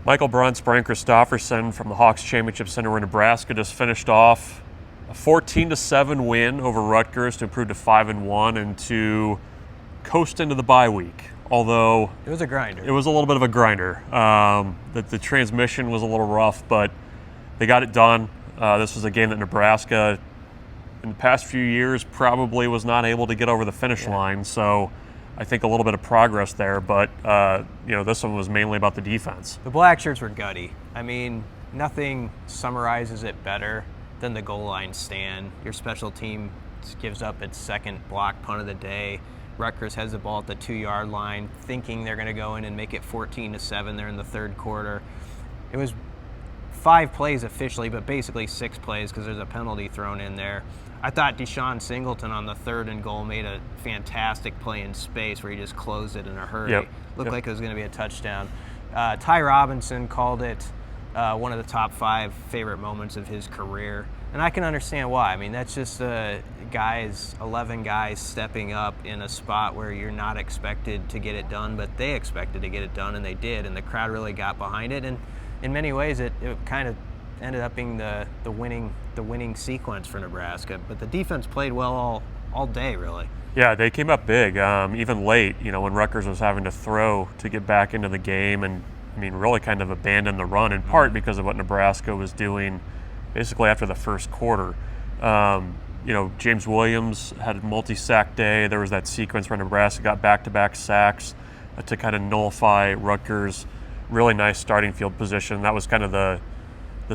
Bruntz, Brian Christopherson from the Hawks Championship Center in Nebraska just finished off a 14-7 win over Rutgers to improve to 5-1 and to coast into the bye week. Although it was a grinder. It was a little bit of a grinder. The transmission was a little rough, but they got it done. This was a game that Nebraska, in the past few years, probably was not able to get over the finish line. So I think a little bit of progress there, but this one was mainly about the defense. The black shirts were gutty. I mean, nothing summarizes it better than the goal line stand. Your special team gives up its second block punt of the day. Rutgers has the ball at the 2-yard line, thinking they're going to go in and make it 14-7 there in the third quarter. It was 5 plays officially, but basically 6 plays because there's a penalty thrown in there. I thought Deshaun Singleton on the 3rd and goal made a fantastic play in space where he just closed it in a hurry. Looked like it was going to be a touchdown. Ty Robinson called it one of the top 5 favorite moments of his career. And I can understand why. I mean, that's just 11 guys stepping up in a spot where you're not expected to get it done, but they expected to get it done, and they did, and the crowd really got behind it. And in many ways, it kind of ended up being the winning sequence for Nebraska. But the defense played well all day, really. Yeah, they came up big, even late, when Rutgers was having to throw to get back into the game, and really kind of abandoned the run, in part because of what Nebraska was doing basically after the first quarter. James Williams had a multi-sack day. There was that sequence where Nebraska got back-to-back sacks to kind of nullify Rutgers' really nice starting field position. That was kind of the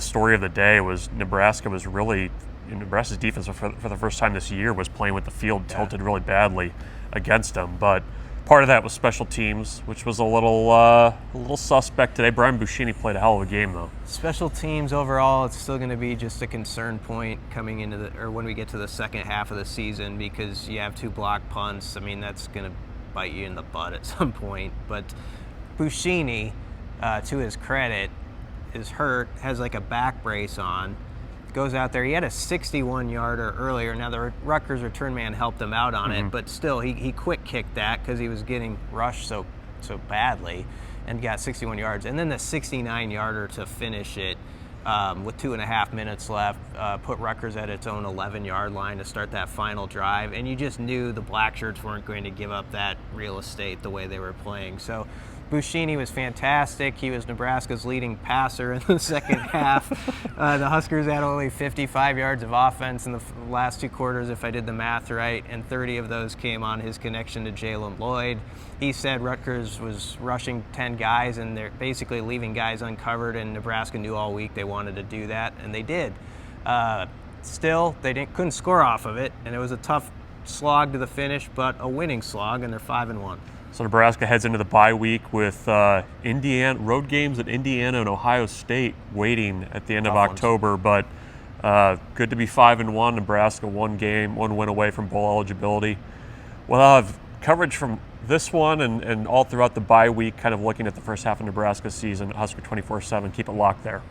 story of the day. Was Nebraska's defense for the first time this year was playing with the field tilted really badly against them. But part of that was special teams, which was a little suspect today. Brian Buschini played a hell of a game, though. Special teams overall, it's still going to be just a concern point coming into when we get to the second half of the season, because you have 2 block punts. I mean, that's going to bite you in the butt at some point. But Buschini, to his credit, is hurt, has like a back brace on, goes out there. He had a 61-yarder earlier. Now the Rutgers return man helped him out on it, but still he quick kicked that because he was getting rushed so badly, and got 61 yards. And then the 69-yarder to finish it with 2.5 minutes left, put Rutgers at its own 11-yard line to start that final drive. And you just knew the black shirts weren't going to give up that real estate the way they were playing. So Buschini was fantastic. He was Nebraska's leading passer in the second half. The Huskers had only 55 yards of offense in the last 2 quarters, if I did the math right, and 30 of those came on his connection to Jalen Lloyd. He said Rutgers was rushing 10 guys, and they're basically leaving guys uncovered, and Nebraska knew all week they wanted to do that, and they did. Still, they couldn't score off of it, and it was a tough slog to the finish, but a winning slog, and they're 5-1. So Nebraska heads into the bye week with road games at Indiana and Ohio State waiting at the end of October. But good to be 5-1. Nebraska 1 win away from bowl eligibility. We'll have coverage from this one and all throughout the bye week, kind of looking at the first half of Nebraska's season at Husker247. Keep it locked there.